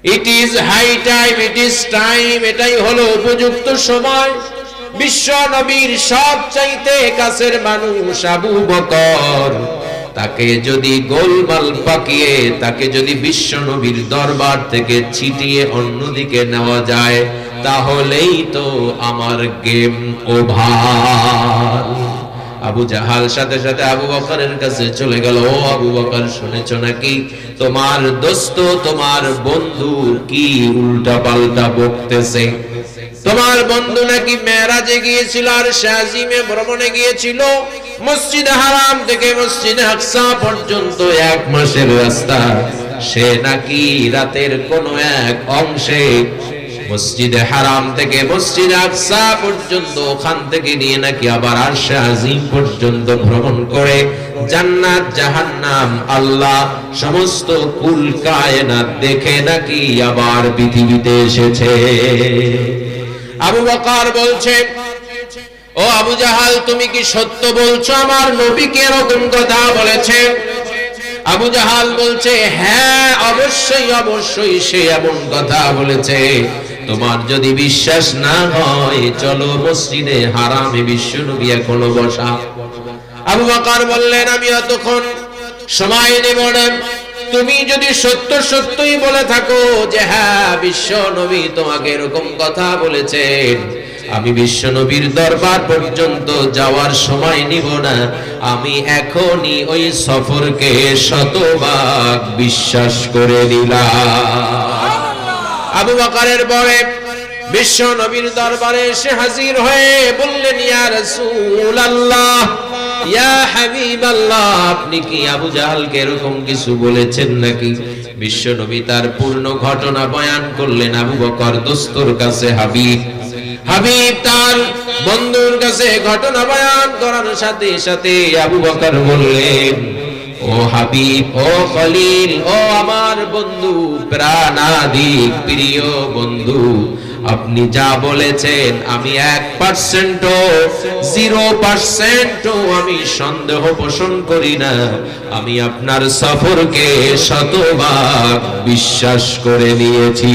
It is high time, it is time, এটাই হলো উপযুক্ত সময়। বিশ্ব নবীর সবচাইতে কাছের মানুষ আবু বকর, তাকে যদি গোলমাল পাকিয়ে, তাকে যদি বিশ্ব নবীর দরবার থেকে ছিটিয়ে অন্যদিকে নেওয়া যায়, তাহলেই তো আমার গেম ওভার। আবু জাহাল সাথে সাথে আবু বকরের কাছে চলে গেল। ও আবু বকর, শুনেছ নাকি তোমার দোস্ত, তোমার বন্ধু কি উল্টা পাল্টা বকতেছে? তোমার বন্ধু নাকি মেরাজে গিয়েছিল আর শাজিমে ভ্রমণে গিয়েছিল। মসজিদে হারাম থেকে মসজিদে আকসা পর্যন্ত 1 মাসের রাস্তা। সে নাকি রাতের কোন এক অংশে মসজিদে হারাম থেকে মসজিদে আকসা পর্যন্ত, ওখান থেকে নিয়ে নাকি আবার আরশে আজিম পর্যন্ত ভ্রমণ করে জান্নাত জাহান্নাম আল্লাহ সমস্ত কুল কায়নাত দেখে নাকি আবার পৃথিবীতে এসেছে। আবু বকর বলছে, ও আবু জাহাল, তুমি কি সত্য বলছো আমার নবী কি এরকম কথা বলেছে? আবু জাহাল বলছে, হ্যাঁ অবশ্যই অবশ্যই সে এমন কথা বলেছে। তোমার যদি বিশ্বাস না হয় চলো মসজিদে হারামে বিশ্ব নবী এখনো বসা। আবু বকর বললেন, আমি অতক্ষণ সময় নেব না। তুমি যদি সত্য সত্যই বলে থাকো যে হ্যাঁ বিশ্ব নবী তোমাকে এরকম কথা বলেছেন, আমি বিশ্ব নবীর দরবার পর্যন্ত যাওয়ার সময় নিব না। আমি এখনই ওই সফরকে শতভাগ বিশ্বাস করে নিলাম। আবু বকরের পরে বিশ্ব নবীর দরবারে এসে হাজির হয়ে বললেন, ইয়া রাসূলুল্লাহ, ইয়া হাবিবাল্লাহ, আপনি কি আবু জাহালকে এরকম কিছু বলেছেন নাকি? বিশ্ব নবী তার পূর্ণ ঘটনা বয়ান করলেন। আবু বকর দোস্তর কাছে হাবিব, হাবিব তার বন্ধুর কাছে ঘটনা বয়ান করার সাথে সাথে আবু বকর বললেন, ও হাবিব, ও খলিল, ও আমার বন্ধু, প্রাণাধিক প্রিয় বন্ধু, আপনি যা বলেছেন আমি 1% 0% আমি সন্দেহ পোষণ করি না। আমি আপনার সফরকে শতভাগ বিশ্বাস করে নিয়েছি।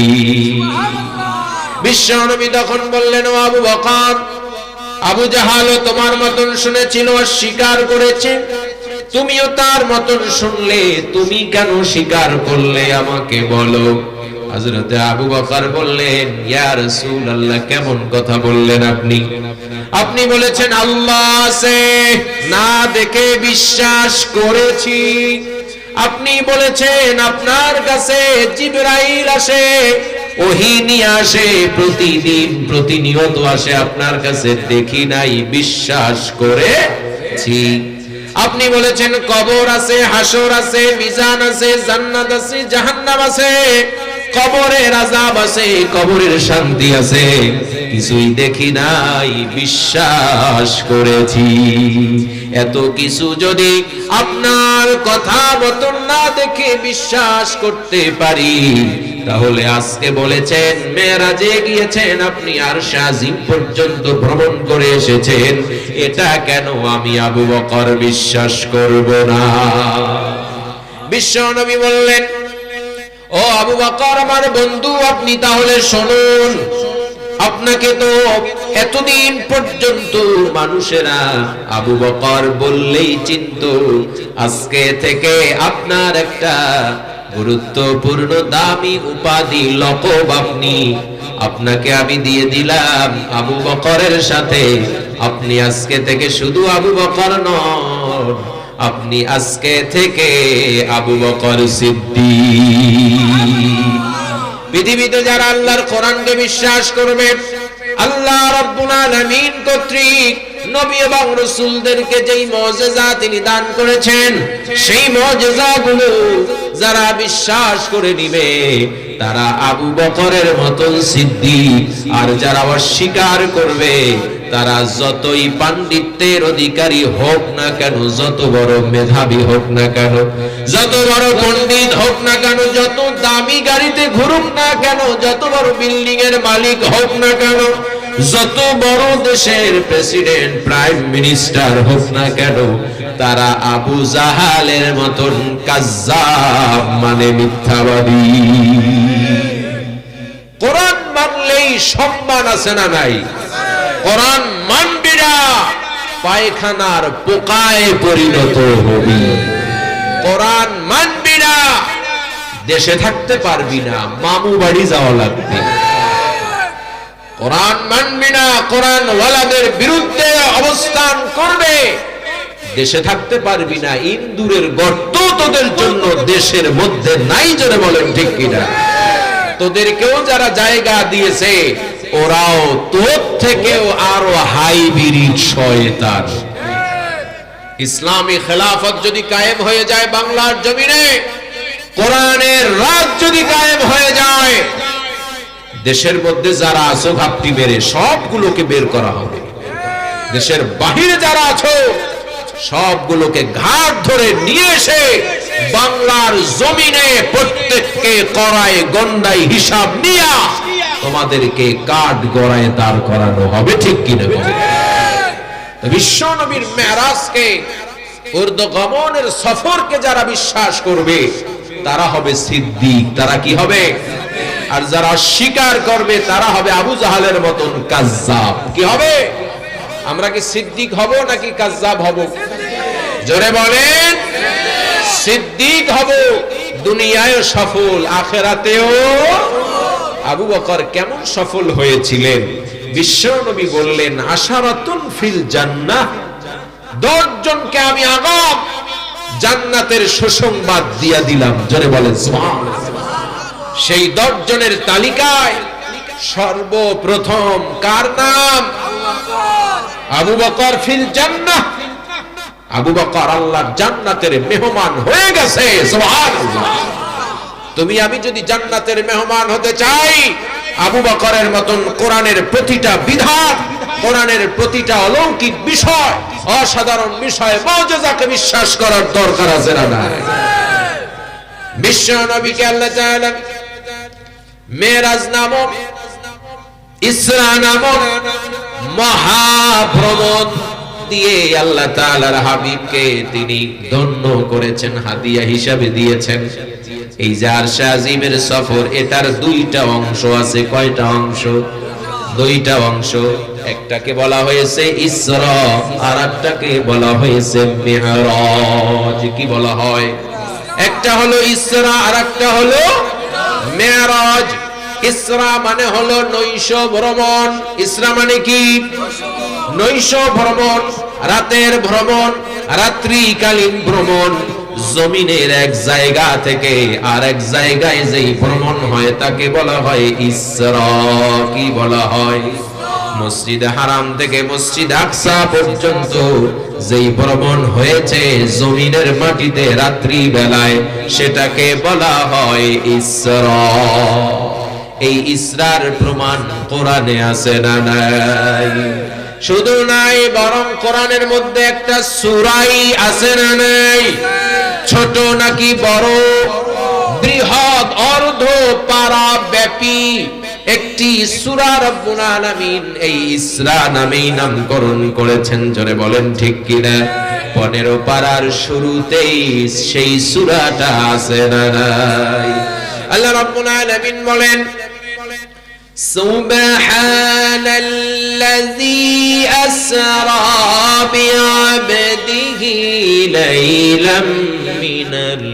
বিশ্ব নবী তখন বললেন, ও আবু বকর, আবু জাহাল তোমার মতন শুনেছিল, স্বীকার করেছে, তুমিও তার মতন শুনলে, তুমি কেন স্বীকার করলে আমাকে বলো। হযরতে আবু বকর বললেন, ইয়া রাসূলুল্লাহ, কেমন কথা বললেন আপনি? আপনি বলেছেন আল্লাহ আছে, না দেখে বিশ্বাস করেছি। আপনি বলেছেন আপনার কাছে জিবরাইল আসে, ওহী নিয়ে আসে, প্রতিদিন প্রতিনিয়ত আসে, আপনার কাছে দেখি নাই, বিশ্বাস করেছি। আপনি বলেছেন কবর আছে, হাসর আছে, মিজান আছে, জান্নাত আছে, জাহান্নাম আছে, কবরের আযাব আছে, কবরের শান্তি আছে, কিছুই দেখি নাই, বিশ্বাস করেছি। এত কিছু যদি আপনার কথা মতন না দেখে বিশ্বাস করতে পারি, তাহলে আজকে বলেছেন মেরাজে গিয়েছেন আপনি, আরশে আজিম পর্যন্ত ভ্রমণ করে এসেছেন, এটা কেন আমি আবু বকর বিশ্বাস করব না? বিশ্ব নবী বললেন, ও আবু বকর আমার বন্ধু, আপনি তাহলে শুনুন, আপনাকে তো এতদিন পর্যন্ত মানুষেরা আবু বকর বললেই চিনতো, আজকে থেকে আপনার একটা গুরুত্বপূর্ণ দামি উপাধি, লকব আপনাকে আমি দিয়ে দিলাম আবু বকরের সাথে। আপনি আজকে থেকে শুধু আবু বকর নন, আপনি আজকে থেকে আবু বকর সিদ্দিক। পৃথিবীতে যারা আল্লাহর কোরআনকে বিশ্বাস করবে, আল্লাহ রাব্বুল আলামিন কর্তৃক নবী এবং রাসূলদেরকে যেই মুজিজা তিনি দান করেছেন, সেই মুজিজাগুলো যারা বিশ্বাস করে নিবে, তারা আবু বকরের মতন সিদ্দিক। আর যারা অস্বীকার করবে, তারা যতই পাণ্ডিত্যের অধিকারী হোক না কেন, যত বড় মেধাবী হোক না কেন, যত বড় পণ্ডিত হোক না কেন, যত দামি গাড়িতে ঘুরুক না কেন, যত বড় বিল্ডিং এর মালিক হোক না কেন, যত বড় দেশের প্রেসিডেন্ট প্রাইম মিনিস্টার হোক না কেন, তারা আবু জাহালের মতন কাজ্জাব মানে মিথ্যাবাদী। সম্মান আছে না নাই? কোরআন মানবি না, পায়খানার পোকায় পরিণত হবি। কোরআন মানবি না, দেশে থাকতে পারবি না, মামু বাড়ি যাওয়া লাগবে। কোরআন মানবি না, কোরআন ওয়ালাদের বিরুদ্ধে অবস্থান করবে, দেশে থাকতে পারবি না। ইন্দুরের গর্ত তোদের জন্য দেশের মধ্যে নাই, জোরে বলেন ঠিক কিনা? তোদেরকেও যারা জায়গা দিয়েছে ওরাও তোর থেকেও আরো হাইব্রিড শয়তান। ইসলামী খেলাফত যদি কায়েম হয়ে যায় বাংলার জমিনে, কোরআনের রাজ যদি কায়েম হয়ে যায়, দেশের মধ্যে যারা আছো ঘাপটি মেরে সবগুলোকে বের করা হবে। দেশের বাহিরে যারা আছো সবগুলোকে ঘাট ধরে নিয়ে এসে বাংলার জমিনে প্রত্যেককে করায় গন্ডাই হিসাব নিয়া তোমাদেরকে কাঠ গড়ায় দাঁড় করানো হবে, ঠিক কিনা? বিশ্ব নবীর মেরাজকে, উর্দগমনের সফরকে যারা বিশ্বাস করবে তারা হবে সিদ্দিক। তারা কি হবে? আর যারা অস্বীকার করবে তারা হবে আবু জাহালের মতন কাজ্জাব। কি হবে? আমরা কি সিদ্দিক হব নাকি কাজ্জাব হব? জোরে বলেন। সিদ্দিক হব, দুনিয়ায় সফল, আখিরাতেও। আবু বকর কেমন সফল হয়েছিলেন? বিশ্বনবী বললেন, আশারাতুন ফিল জান্নাহ, 10 জনকে আমি আগাম জান্নাতের সুসংবাদ দিয়া দিলাম। জোরে বলেন সুবহানাল্লাহ। সেই 10 জনের তালিকায় সর্বপ্রথম কার নাম? আবু বকর ফিল জান্নাহ। আবু বকর আল্লাহর জান্নাতের মেহমান হয়ে গেছে। সুবহানাল্লাহ। তুমি আমি যদি জান্নাতের মেহমান হতে চাই, আবু বকরের মতন কোরআনের প্রতিটা বিধান, কোরআনের প্রতিটা অলৌকিক বিষয়, অসাধারণ বিষয়, মুজিজাকে বিশ্বাস করার দরকার আছে না নাই? বিশ্ব নবীকে আল্লাহ তাআলা মেরাজ নামক, ইসরা নামক মহাভ্রমণ দিয়ে আল্লাহ তাআলার হাবিবকে তিনি ধন্য করেছেন, হাদিয়া হিসাবে দিয়েছেন। এই যে আরশে আজিমের সফর, এটার 2টা অংশ আছে। কয়টা অংশ? 2টা অংশ। একটাকে বলা হয়েছে ইসরা, আর একটাকে বলা হয়েছে মিরাজ। কি বলা হয়? একটা হলো ইসরা আর একটা হলো মিরাজ। ইসরা মানে হলো নৈশ ভ্রমণ। ইসরা মানে কি? নৈশ ভ্রমণ, রাতের ভ্রমণ, রাত্রিকালীন ভ্রমণ। জমিনের এক জায়গা থেকে আরেক জায়গায় যেই ভ্রমণ হয় তাকে বলা হয় ইসরা। কি বলা হয়? মসজিদ হারাম থেকে মসজিদ আকসা পর্যন্ত যেই ভ্রমণ হয়েছে জমিনের মাটিতে রাত্রি বেলায়, সেটাকে বলা হয় ইসরা। এই ইসরার প্রমাণ কোরআনে আছে না নাই? শুধু নাই, বরং কোরআনের মধ্যে একটা সূরাই আছে না নাই? ছোট নাকি বড়? বৃহৎ, অর্ধ পারা ব্যাপী একটি সূরা রব্বুল আলামিন এই ইসরা নামেই নামকরণ করেছেন। জোরে বলেন ঠিক কিনা? 15 পারার শুরুতেই সেই সূরাটা আছে না নাই? আল্লাহ রাব্বুল আলামিন বলেন, সুবহানাল্লাযী আসরা বিআবদিহি লাইলাম মিনাল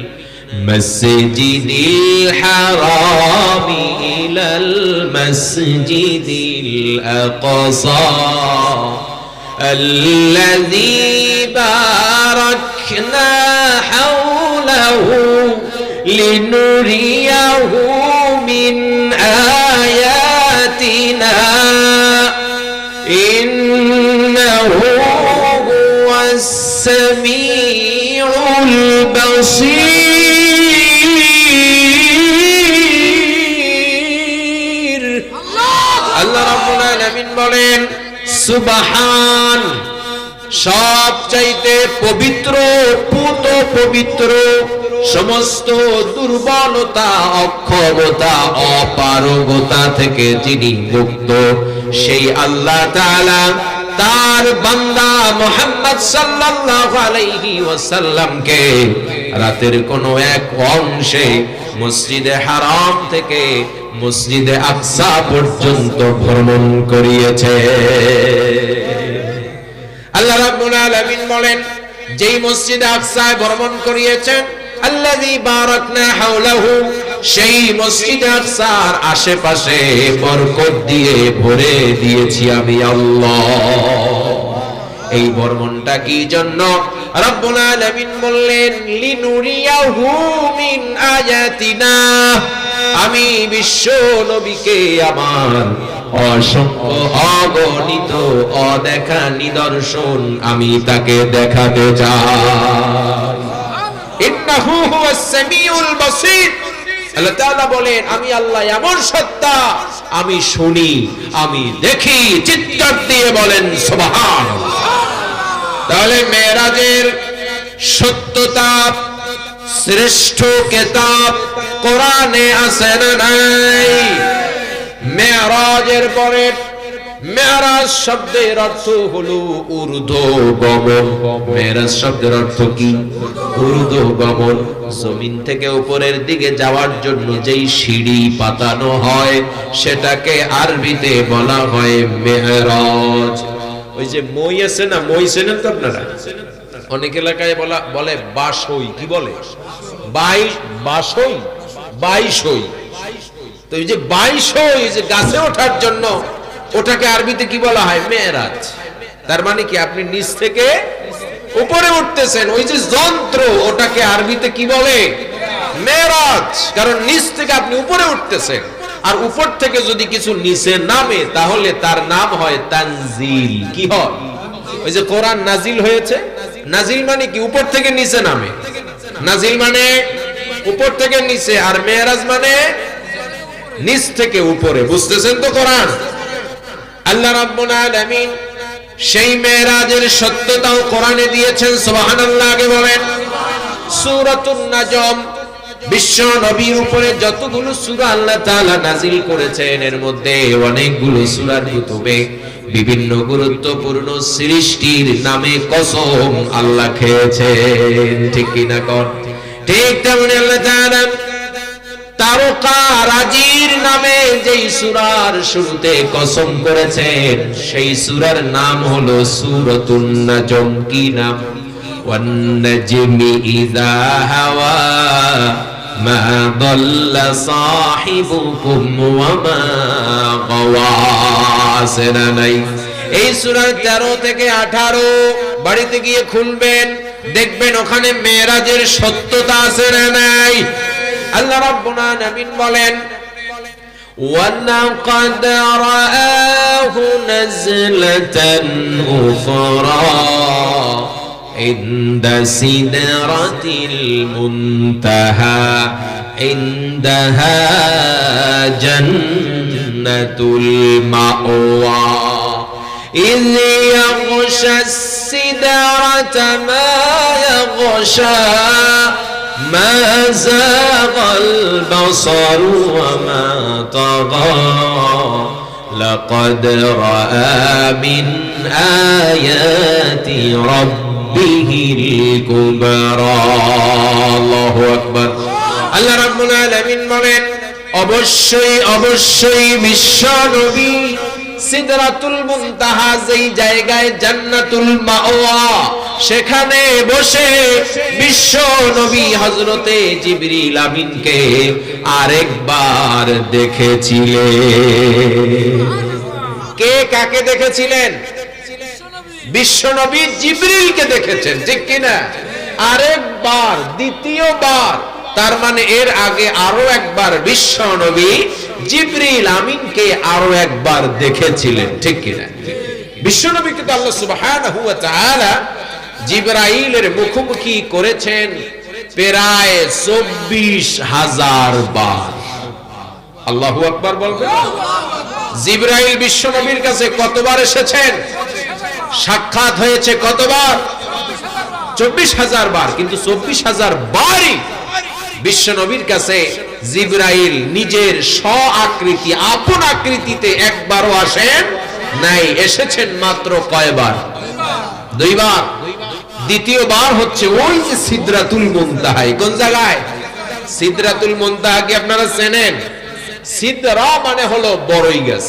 মাসজিদিল হারাম ইলাল মাসজিদিল আকসা আল্লাযী বারাকনা হাওলাহু লিনুরিয়াহু মিন আয়াতিনা ইন্নাহু হুয়াস সামিউল বাসীর। আল্লাহ রাব্বুল আলামিন বলেন, সুবহান, সব চাইতে পবিত্র, পুত পবিত্র, সমস্ত দুর্বলতা, অক্ষমতা, অপারগতা থেকে যিনি মুক্ত, সেই আল্লাহ তাআলা তার বান্দা মুহাম্মদ সাল্লাল্লাহু আলাইহি ওয়াসাল্লামকে রাতের কোন এক অংশে মসজিদে হারাম থেকে মসজিদে আকসা পর্যন্ত ভ্রমণ করিয়েছে। আল্লাহ রাব্বুল আলামিন বলেন, যেই মসজিদে আকসায় ভ্রমণ করিয়েছেন, আল্লাযী বারাকনা হাওলাহু, সেই মসজিদে আকসার আশেপাশে বরকত দিয়ে ভরে দিয়েছি আমি আল্লাহ। এই ভ্রমণটা কি জন্য? রব্বুল আলামিন বললেন, লিনুরিয়াহু মিন আয়াতিনা, আমি বিশ্ব নবীকে আমার অসংখ্য অগণিত অদেখা নিদর্শন আমি তাকে দেখাতে চাই। ইন্নাহু হুয়াস সামিউল বাসীর, আল্লাহ তাআলা বলেন, আমি আল্লাহ এমন সত্তা, আমি শুনি, আমি দেখি। চিৎকার দিয়ে বলেন সুবহানাল্লাহ। তাহলে মেরাজের সত্যতা, শ্রেষ্ঠ কিতাব কোরআনে আছে না নাই? মেরাজের পরে, মেরাজ শব্দের অর্থ হলো ঊর্ধ্বগমন। মেরাজ শব্দের অর্থ কি? ঊর্ধ্বগমন। জমিন থেকে উপরের দিকে যাওয়ার জন্য যেই সিঁড়ি পাতানো হয় সেটাকে আরবিতে বলা হয় মেরাজ। ওই যে মই আছে না, মই চেনেন তো আপনারা? অনেক এলাকায় বলে বাসই। কি বলে? বাসই, বাইশই। তো এই যে বাইশই, যে গাছে ওঠার জন্য, ওটাকে আরবিতে কি বলা হয়? মেরাজ। তার মানে কি? আপনি নিচ থেকে উপরে উঠতেছেন, ওই যে যন্ত্র, ওটাকে আরবিতে কি বলে? মেরাজ। কারণ নিচ থেকে আপনি উপরে উঠতেছেন, আর উপর থেকে যদি কিছু নিচে নামে তাহলে তার নাম হয় তানজিল। কি হয়? ওই যে কোরআন নাজিল হয়েছে, নাজিল মানে কি? উপর থেকে নিচে নামে। নাজিল মানে উপর থেকে নিচে, আর মেরাজ মানে নিচ থেকে উপরে। বুঝতেছেন তো কোরআন? আল্লাহ রাব্বুল আলামিন সেই মেরাজের সত্যতাও কোরআনে দিয়েছেন। সুবহানাল্লাহ। আগে বলেন। সূরাতুন নাজম, বিশ্ব নবীর উপরে যতগুলো সূরা আল্লাহ তাআলা নাজিল করেছেন, এর মধ্যে অনেকগুলো সূরার কুতুবে বিভিন্ন গুরুত্বপূর্ণ সৃষ্টির নামে কসম আল্লাহ খেয়েছেন। ঠিক কি না কোন? ঠিক তেমনি আল্লাহ তাআলা তারকা রাজির নামে যেই সূরার শুরুতে কসম করেছেন, সেই সূরার নাম হলো সূরাতুন নাজম। কি নাম? ওয়ান নাজমি ইযা হাওয়া মা দাল্লা সাহিবুকুম ওয়া মা গাওয়া। সেনা নাই? এই সূরা 13 থেকে 18 বাড়িতে গিয়ে খুলবেন, দেখবেন ওখানে মেরাজের সত্যতা আছে না নাই? আল্লাহ রাব্বুল আলামিন বলেন, ওয়ালাকাদ রাআহু নাজলাতান উখরা ইনদা সিদরাতিল মুনতাহা ইনদাহা জান্নাতুল মাওয়া ইয ইয়াগশাস সিদরাতা মা ইয়াগশা ما زاغ البصر وما طغى لقد رأى من آيات ربه الكبرى الله أكبر আল্লাহ রাব্বুল আলামিন বলেন, অবশ্যই অবশ্যই বিশ্ব নবী সিদরাতুল মুনতাহা, যেই জায়গায় জান্নাতুল মাওয়া, সেখানে বসে বিশ্ব নবী হযরতে জিবরিল আমিনকে আরেকবার দেখেছিলেন। কে কাকে দেখেছিলেন? বিশ্ব নবী জিবরিলকে দেখেছেন। ঠিক কি না? আরেকবার, দ্বিতীয়বার। তার মানে এর আগে আরো একবার বিশ্ব নবী জিবরিল আমিনকে আরো একবার দেখেছিলেন। ঠিক কি না? বিশ্ব নবীকে তো আল্লাহ সুবহানাহু ওয়া তাআলা জিবরাইলের মুখোমুখি করেছেন প্রায় 24,000 বার। আল্লাহু আকবার বলবেন। জিবরাইল বিশ্ব নবীর কাছে কতবার এসেছেন? সাক্ষাৎ হয়েছে কতবার? 24,000 বার। কিন্তু 24,000 বারই বিশ্ব নবীর কাছে জিবরাইল নিজের স্ব আকৃতি, আপন আকৃতিতে একবারও আসেন নাই। এসেছেন মাত্র কয়বার? 2 বার। দ্বিতীয়বার হচ্ছে ওই যে সিদরাতুল মুনতাহা। কোন জায়গায়? সিদরাতুল মুনতাহা কি আপনারা চেনেন? সিদরা মানে হলো বড়ই গাছ।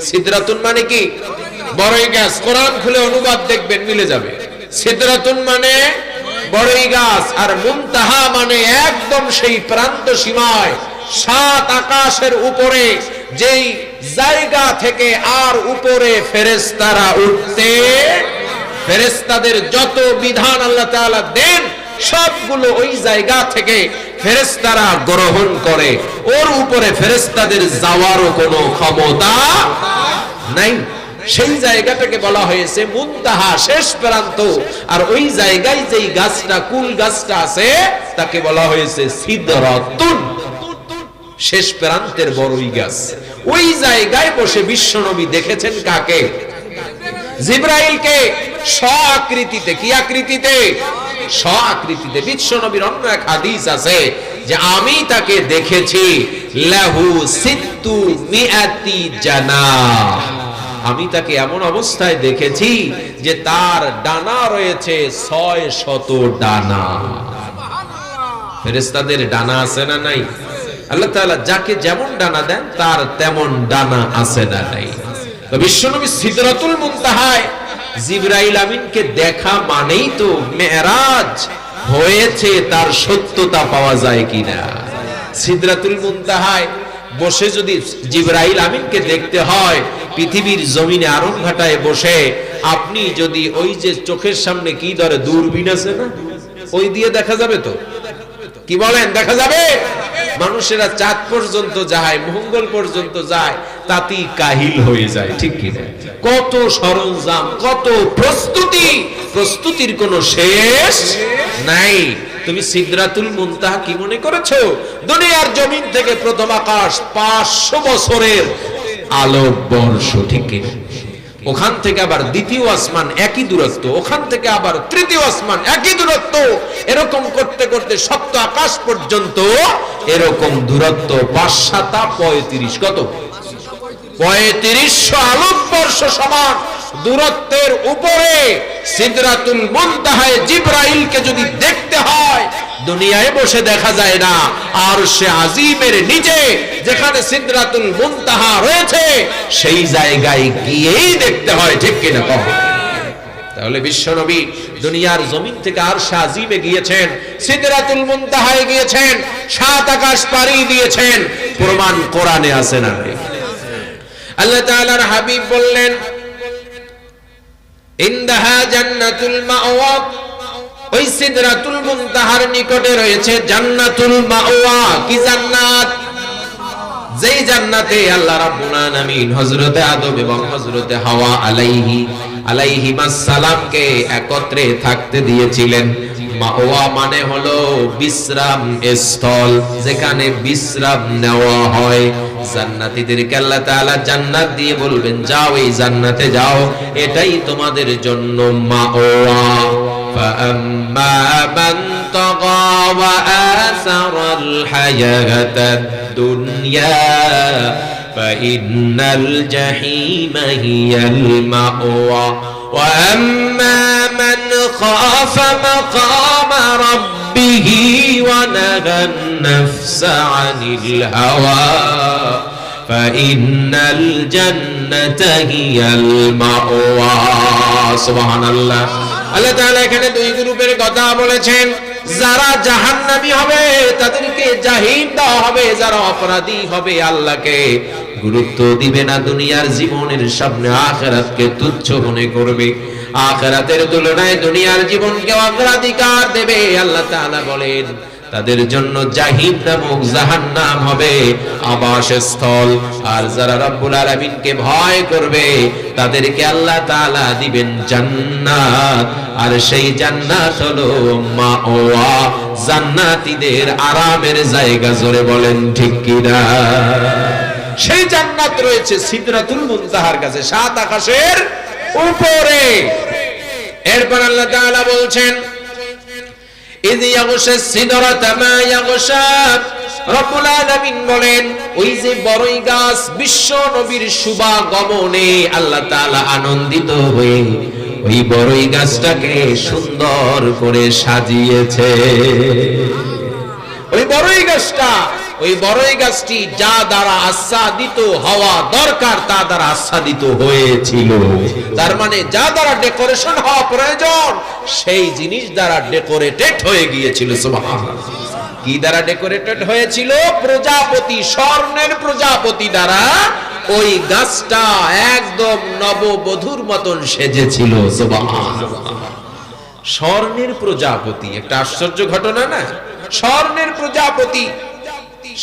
সিদরাতুন মানে কি? বড়ই গাছ। কোরআন খুলে অনুবাদ দেখবেন, মিলে যাবে। সিদরাতুন মানে বড়ই গাছ, আর মুনতাহা মানে একদম সেই প্রান্ত সীমায়, সাত আকাশের উপরে যেই জায়গা থেকে আর উপরে ফেরেশতারা উঠতে, ফেরেশতাদের যত বিধান আল্লাহ তাআলা দেন সবগুলো ওই জায়গা থেকে ফেরেশতারা গ্রহণ করে। ওর উপরে ফেরেশতাদের যাওয়ারও কোনো ক্ষমতা নাই। সেই জায়গাটাকে বলা হয়েছে মুনতাহা, শেষ প্রান্ত। আর ওই জায়গায় যেই গাছটা, কুল গাছটা আছে, তাকে বলা হয়েছে সিদরাতুন, শেষ প্রান্তের বড়ই গাছ। ওই জায়গায় বসে বিশ্বনবী দেখেছেন কাকে? জিবরাইলকে, স্ব-আকৃতিতে। কি আকৃতিতে? স্ব-আকৃতিতে। বিশ্বনবীর অন্য এক হাদিস আছে যে আমি তাকে দেখেছি লাহু সিত্তু মিআতি জানাহ, আমি তাকে এমন অবস্থায় দেখেছি যে তার ডানা রয়েছে 600 ডানা। ফেরেশতাদের ডানা আছে না নাই? আল্লাহ তাআলা যাকে যেমন ডানা দেন তার তেমন ডানা আছে না নাই? তো বিশ্বনবী সিদরাতুল মুনতাহায় জিবরাইল আমিনকে দেখা মানেই তো মেরাজ হয়েছে, তার সত্যতা পাওয়া যায় কিনা। সিদরাতুল মুনতাহায় বসে যদি জিবরাইল আমিনকে দেখতে হয়, পৃথিবীর জমিনে আরম ঘাটায় বসে আপনি যদি ওই যে চোখের সামনে কি ধরে দূরবীন আছে না, ওই দিয়ে দেখা যাবে তো? কি বলেন, দেখা যাবে? মানুষেরা চাঁদ পর্যন্ত যায়, মঙ্গল পর্যন্ত যায়, তাতেই কাহিল হয়ে যায়, ঠিক কি না? কত সরঞ্জাম, কত প্রস্তুতি, প্রস্তুতির কোনো শেষ নাই। তুমি সিদরাতুল মুনতাহা কি মনে করেছো? দুনিয়ার জমিন থেকে প্রথম আকাশ 500 বছরের আলোকবর্ষ, ঠিক কি? ওখান থেকে আবার দ্বিতীয় আসমান একই দূরত্ব, ওখান থেকে আবার তৃতীয় আসমান একই দূরত্ব, এরকম করতে করতে সপ্ত আকাশ পর্যন্ত এরকম দূরত্ব 5 7 35, কত? 3500 আলোকবর্ষ সমান দূরত্বের উপরে সিদরাতুল মুনতাহায় জিবরাইলকে যদি দেখতে হয়, দুনিয়ায় বসে দেখা যায় না, আরশে আজিমের নিচে যেখানে সিদরাতুল মুনতাহা রয়েছে সেই জায়গায় গিয়েই দেখতে হয়, ঠিক কিনা? তাহলে বিশ্বনবী দুনিয়ার জমিন থেকে আরশে আজিমে গিয়েছেন, সিদরাতুল মুনতাহায় গিয়েছেন, 7 আকাশ পাড়ি দিয়েছেন। প্রমাণ কোরআনে আছে না? আল্লাহ তাআলার হাবিব বললেন ইনদাহা জান্নাতুল মাওয়া, ওই সিদরাতুল মুনতাহার নিকটে রয়েছে জান্নাতুল মাওয়া। কি জান্নাত? যেই জান্নাতে আল্লাহ রাব্বুল আলামিন হযরতে আদম এবং হযরতে হাওয়া আলাইহিমাস সালামকে একত্রে থাকতে দিয়েছিলেন। মাওয়া মানে হলো বিশ্রাম স্থল, যেখানে বিশ্রাম নেওয়া হয়। জান্নাতীদেরকে আল্লাহ তাআলা জান্নাত দিয়ে বলবেন যাও, এই জান্নাতে যাও, এটাই তোমাদের জন্য মাওয়া। فأما من طغى وآثر الحياة الدنيا فإن الجحيم هي المأوى وأما من خاف مقام ربه ونهى النفس عن الهوى فإن الجنة هي المأوى سبحان الله আল্লাহ তাআলা এখানে দুই গ্রুপের কথা বলেছেন। যারা জাহান্নামী হবে তাদেরকে জাহিম দেওয়া হবে, যারা অপরাধী হবে আল্লাহকে গুরুত্ব দিবে না, দুনিয়ার জীবনের সামনে আখিরাতকে তুচ্ছ মনে করবে, আখিরাতের তুলনায় দুনিয়ার জীবনকে অগ্রাধিকার দেবে। আল্লাহ তাআলা বলেন তাদের জন্য জাহিম নামক জাহান্নাম হবে আবাসস্থল। আর যারা রব্বুল আলামিনকে ভয় করবে তাদেরকে আল্লাহ তাআলা দিবেন জান্নাত, আর সেই জান্নাত হলো মাওয়া, জান্নাতীদের আরামের জায়গা। জোরে বলেন ঠিক কি না? সেই জান্নাত রয়েছে সিদরাতুল মুনতাহার কাছে, 7 আকাশের উপরে। এরপর আল্লাহ তাআলা বলছেন ইয ইয়াগশা সিদরাতা মা ইয়াগশা, রব্বুল আলামিন বলেন ওই যে বড়ই গাছ বিশ্ব নবীর শুভাগমনে আল্লাহ তাআলা আনন্দিত হয়ে ওই বড়ই গাছটাকে সুন্দর করে সাজিয়েছে। ওই বড়ই গাছটা ওই বড়ই গাছটি যা দ্বারা আচ্ছাদিত হওয়া দরকার তা দ্বারা আচ্ছাদিত হয়েছিল। তার মানে যা দ্বারা ডেকোরেশন হওয়া প্রয়োজন সেই জিনিস দ্বারা ডেকোরেটেড হয়ে গিয়েছিল। সুবহানাল্লাহ। কি দ্বারা ডেকোরেটেড হয়েছিল? প্রজাপতি, স্বর্ণের প্রজাপতি দ্বারা ওই গাছটা একদম নববধূর মতন সেজেছিল। সুবহানাল্লাহ। স্বর্ণের প্রজাপতি, একটা আশ্চর্য ঘটনা না? স্বর্ণের প্রজাপতি,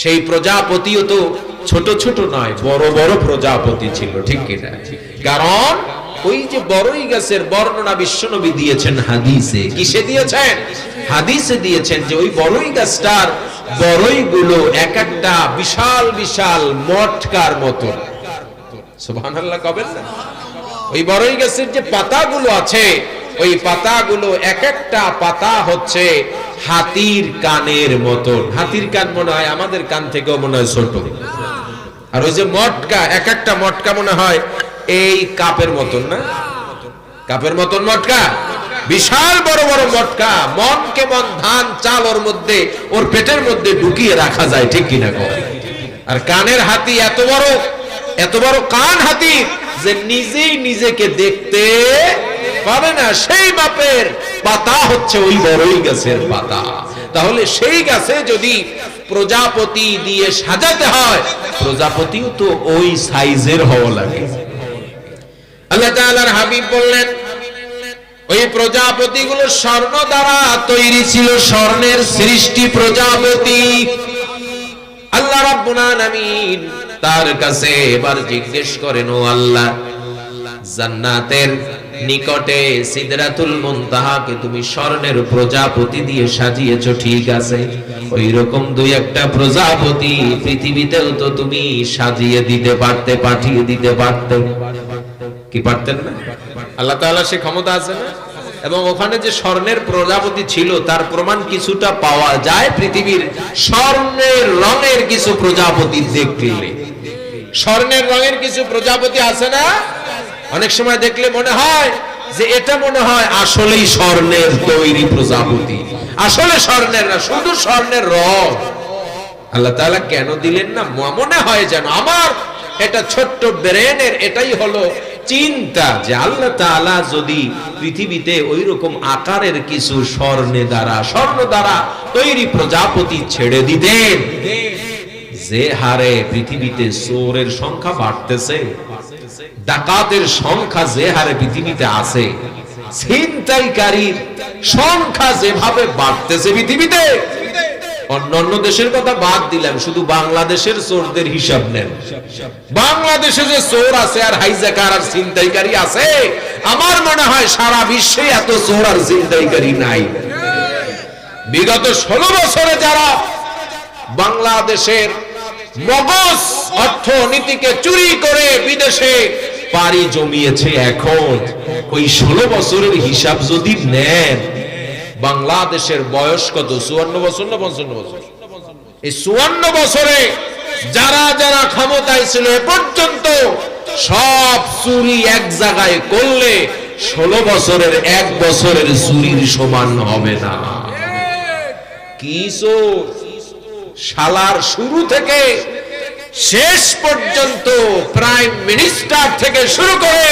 সেই প্রজাপতিও তো ছোট ছোট নয়, বড় বড় প্রজাপতি ছিল, ঠিক কিনা? কারণ ওই যে বড়ই গাছের বর্ণনা বিশ্বনবী দিয়েছেন হাদিসে। কিসে দিয়েছেন? হাদিসে দিয়েছেন যে ওই বড়ই গাছটার বড়ইগুলো এক একটা বিশাল বিশাল মটকার মতো। সুবহানাল্লাহ কবেন না? ওই বড়ই গাছের যে পাতাগুলো আছে, ওই পাতাগুলো এক একটা পাতা হচ্ছে হাতির কানের মতন। হাতির কান মনে হয় আমাদের কান থেকেও মনে হয় ছোট। আর ওই যে মটকা, এক একটা মটকা মনে হয় এই কাপের মতন, না? কাপের মতন মটকা, বিশাল বড় বড় মটকা। মন কেমন ধান চাল ওর মধ্যে, ওর পেটের মধ্যে ঢুকিয়ে রাখা যায়, ঠিক কিনা কয়? আর কানের হাতি এত বড় কান হাতির যে নিজেই নিজেকে দেখতে পাবে না, সেই মাপের পাতা হচ্ছে ওই বড়ই গাছের পাতা। তাহলে সেই গাছে যদি প্রজাপতি দিয়ে সাজাতে হয়, প্রজাপতিও তো ওই সাইজের হওয়া লাগে। আল্লাহ তাআলার হাবিব বললেন ওই প্রজাপতিগুলো স্বর্ণ দ্বারা তৈরি ছিল, স্বর্ণের সৃষ্টি প্রজাপতি। আল্লাহ রাব্বুল আলামিন তার কাছে এবার জিজ্ঞেস করেন, ও আল্লাহ, জান্নাতের নিকটে সিদরাতুল মুনতাহাকে তুমি স্বর্ণের প্রজাপতি দিয়ে সাজিয়েছো, ঠিক আছে, ওই রকম দুই একটা প্রজাপতি পৃথিবীতেও তো তুমি সাজিয়ে দিতে পারতে, পাঠিয়ে দিতে পারতে। কি পারতেন না? আল্লাহ তাআলা সে ক্ষমতা আছে না? এবং ওখানে যে স্বর্ণের প্রজাপতি ছিল তার প্রমাণ কিছুটা পাওয়া যায় পৃথিবীর স্বর্ণের রঙের কিছু প্রজাপতি দেখলে। স্বর্ণের রঙের কিছু প্রজাপতি আছে না? অনেক সময় দেখলে মনে হয় যে এটা মনে হয় আসলেই স্বর্ণের তৈরি প্রজাপতি, আসলে স্বর্ণের না, শুধু স্বর্ণের রং। আল্লাহ তাআলা কেন দিলেন না? মনে হয় যেন আমার এটা ছোট্ট ব্রেনের এটাই হলো চিন্তা যে আল্লাহ তাআলা যদি পৃথিবীতে ওই রকম আকারের কিছু স্বর্ণ দ্বারা তৈরি প্রজাপতি ছেড়ে দিতেন, যে হারে পৃথিবীতে চোরের সংখ্যা বাড়তেছে, ডাকাতের সংখ্যা যে হারে পৃথিবীতে আছে, ছিনতাইকারীর সংখ্যা যেভাবে বাড়তেছে পৃথিবীতে, অন্যান্য দেশের কথা বাদ দিলাম, শুধু বাংলাদেশের চোরদের হিসাব নেন। বাংলাদেশে যে চোর আছে আর হাইজাকার আর ছিনতাইকারী আছে, আমার মনে হয় সারা বিশ্বে এত চোর আর ছিনতাইকারী নাই। বিগত 16 বছরে যারা বাংলাদেশের মগজ অর্থনীতিকে চুরি করে বিদেশে পাড়ি জমিয়েছে, এখন ওই 16 বছরের হিসাব যদি নেন, বাংলাদেশের বয়স কত? 54 বছর না 55 বছর? এই 54 বছরে যারা যারা ক্ষমতায় ছিল এ পর্যন্ত সব চুরি এক জায়গায় করলে 16 বছরের এক বছরের চুরির সমান হবে না। কি চোর! শালার শুরু থেকে শেষ পর্যন্ত প্রাইম মিনিস্টার থেকে শুরু করে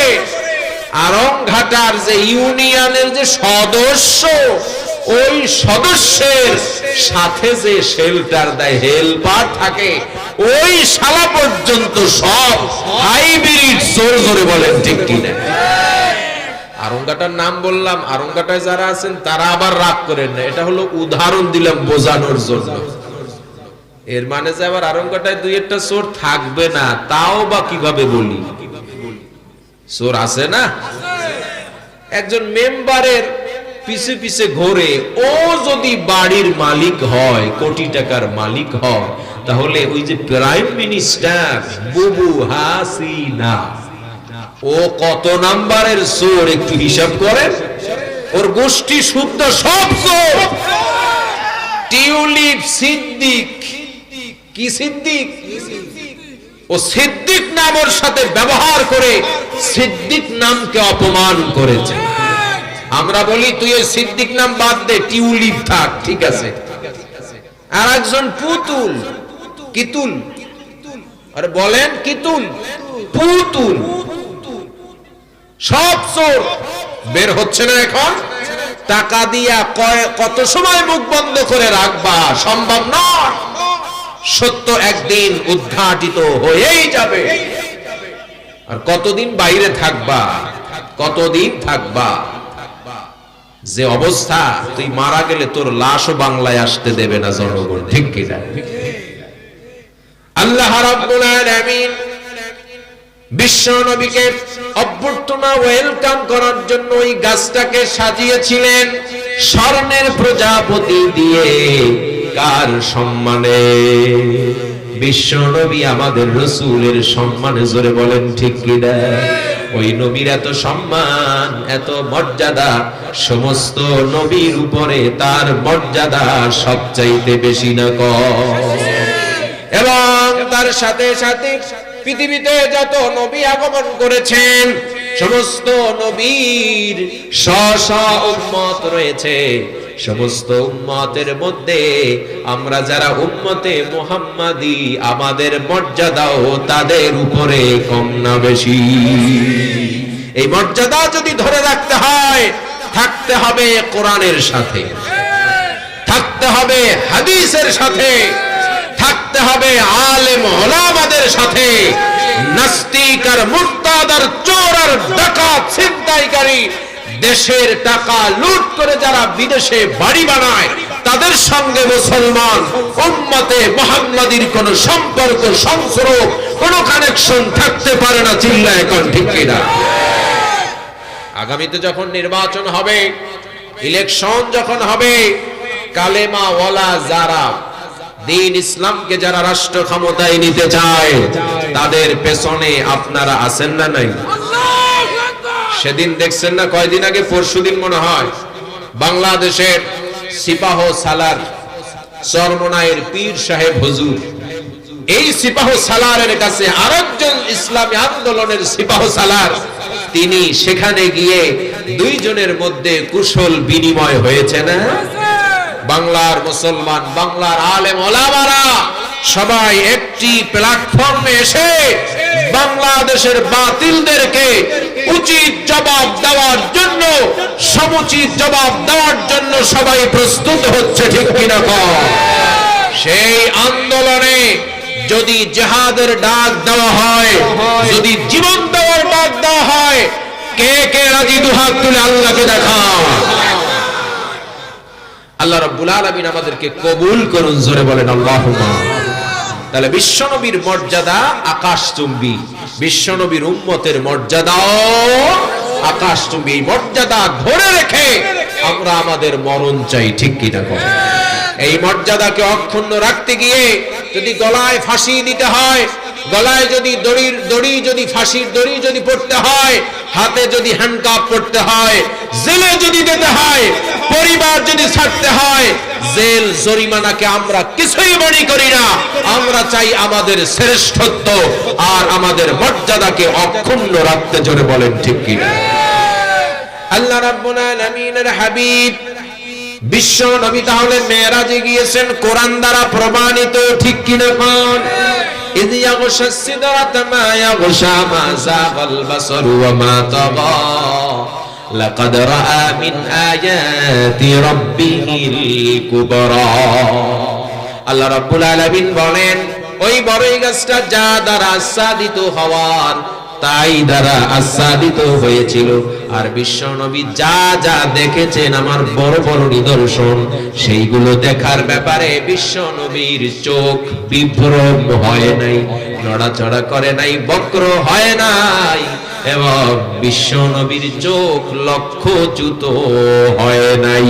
আরংঘাটার যে ইউনিয়নের যে সদস্য, ওই সদস্যের সাথে যে শেল্টার দেয়, হেল্পার থাকে, ওই শালা পর্যন্ত সব হাইব্রিড চোর। ধরে বলেন ঠিক কিনা? আরংঘাটার নাম বললাম, আরংঘাটায় যারা আছেন তারা আবার রাগ করেন না, এটা হলো উদাহরণ দিলাম বোঝানোর জন্য। এর মানে যে আবার আরংঘাটায় দুই একটা চোর থাকবে না, তাও বা কিভাবে বলি? চোর আছে না? একজন মেম্বারের পিছে পিছে ঘোরে, ও যদি বাড়ির মালিক হয়, কোটি টাকার মালিক হয়, তাহলে ওই যে প্রাইম মিনিস্টার বুবু হাসিনা, ও কত নাম্বারের চোর একটু হিসাব করেন। ওর গোষ্ঠী শুদ্ধ সব চোর। টিউলিপ সিদ্দিক, কি সিদ্দিক? ও সিদ্দিক নাম ওর সাথে ব্যবহার করে সিদ্দিক নামকে অপমান করেছে। আমরা বলি তুই ওই সিদ্দিক নাম বাদ দে, টিউলিপ থাক, ঠিক আছে। আর একজন পুতুল, কিতুল, আরে বলেন কিতুল, পুতুল, সব চোর বের হচ্ছে না এখন। টাকা দিয়া কত সময় মুখ বন্ধ করে রাখবা, সম্ভব নয়। সত্য একদিন উদ্ঘাটিত হয়েই যাবে। আর কতদিন বাইরে থাকবা, কতদিন থাকবা? যে অবস্থা, তুই মারা গেলে তোর লাশও বাংলায় আসতে দেবে না জনগণ, ঠিক কিনা? আল্লাহ রাব্বুল আলামিন বিশ্ব নবীকে অভ্যর্থনা ওয়েলকাম করার জন্য ওই গাছটাকে সাজিয়েছিলেন স্বর্ণের প্রজাপতি দিয়ে। কার সম্মানে? বিশ্ব নবী আমাদের রাসূলের সম্মানে, জোরে বলেন ঠিক কিনা? ওই নবীর এত সম্মান, এত মর্যাদা, সমস্ত নবীর উপরে তার মর্যাদা সবচাইতে বেশি না কম। এবং তার সাথে সাথে পৃথিবীতে যত নবী আগমন করেছেন, সমস্ত নবীর স্ব উম্মত রয়েছে। সমস্ত উম্মতের মধ্যে আমরা যারা উম্মতে মুহাম্মাদি, আমাদের মর্যাদাও তাদের উপরে কম না বেশি? এই মর্যাদা যদি ধরে রাখতে হয়, থাকতে হবে কোরআনের সাথে, থাকতে হবে হাদিসের সাথে, থাকতে হবে আলেম ওলামাদের সাথে। নাস্তিক আর মুরতাদ আর চোর আর ডাকাত ছিনতাইকারী, দেশের টাকা লুট করে যারা বিদেশে বাড়ি বানায়, তাদের সঙ্গে মুসলমান উম্মতে মুহাম্মাদির কোন সম্পর্ক, সংস্রব, কোন কানেকশন থাকতে পারে না। চিল্লায় কোন ঠিক কিনা? আগামীতে যখন নির্বাচন হবে, ইলেকশন যখন হবে, কালেমা ওয়ালা যারা দিন ইসলামকে যারা রাষ্ট্র ক্ষমতায় নিতে চায়, তাদের পেছনে আপনারা আছেন না নাই? সেদিন দেখছেন না, কয়দিন আগে, পরশুদিন মনে হয়, বাংলাদেশের সিপাহ সালার চরমনায়ের পীর সাহেব হুজুর, এই সিপাহ সালারের কাছে আরেকজন ইসলামী আন্দোলনের সিপাহ সালার, তিনি সেখানে গিয়ে দুইজনের মধ্যে কুশল বিনিময় হয়েছে না? বাংলার মুসলমান, বাংলার আলেম ওলামারা সবাই একটি প্ল্যাটফর্মে এসে বাংলাদেশের বাতিলদেরকে উচিত জবাব দেওয়ার জন্য, সমুচিত জবাব দেওয়ার জন্য সবাই প্রস্তুত হচ্ছে, ঠিক কিনা? সেই আন্দোলনে যদি জিহাদের ডাক দেওয়া হয়, যদি জীবন দেওয়ার ডাক দেওয়া হয়, কে কে রাজি? দুহাত তুলে আল্লাহকে দেখাও। আল্লাহ রাব্বুল আলামিন আমাদেরকে কবুল করুন, জোরে বলেন আল্লাহুম্মা। তাহলে বিশ্বনবীর মর্যাদা আকাশচুম্বী, বিশ্বনবীর উম্মতের মর্যাদাও আকাশচুম্বী। এই মর্যাদা ধরে রেখে আমরা আমাদের মরণ চাই, ঠিক কিনা? এই মর্যাদাকে অক্ষুণ্ণ রাখতে গিয়ে যদি গলায় ফাঁসি দিতে হয়, গলায় যদি দড়ি যদি ফাঁসির দড়ি যদি পড়তে হয়, হাতে যদি হ্যান্ডকাপ পড়তে হয়, জেলে যদি যেতে হয়, পরিবার যদি ছাড়তে হয়, জেল জরিমানাকে আমরা কিছুই মনে করি না। আমরা চাই আমাদের শ্রেষ্ঠত্ব আর আমাদের মর্যাদাকে অক্ষুণ্ণ রাখতে, জোরে বলেন ঠিক কিনা? আল্লাহ রাব্বুল আলামিনের হাবিব বিশ্ব নবী তাহলে মেরাজে গিয়েছেন কোরআন দ্বারা প্রমাণিত, ঠিক কিনা? إذ يغشى السدرة ما يغشى ما زاغ البصر وما طغى لقد رأى من آيات ربه الكبرى। আল্লাহ রাব্বুল আলামিন বলেন, ওই বড়ই গাছটা যা দ্বারা আচ্ছাদিত হওয়ার, তাই দ্বারা আচ্ছাদিত হয়েছিল। আর বিশ্ব নবী যা যা দেখেছেন, আমার বড় বড় নিদর্শন, সেইগুলো দেখার ব্যাপারে বিশ্ব নবীর চোখ বিভ্রম হয় নাই, নড়াচড়া করে নাই, বক্র হয় নাই, এবং বিশ্ব নবীর চোখ লক্ষ্যচ্যুত হয় নাই।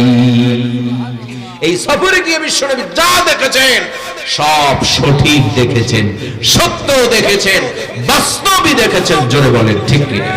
এই সফরে গিয়ে বিশ্ব নবী যা দেখেছেন সব সঠিক দেখেছেন, সত্য দেখেছেন, বাস্তবই দেখেছেন, জোরে বলেন ঠিক কিনা?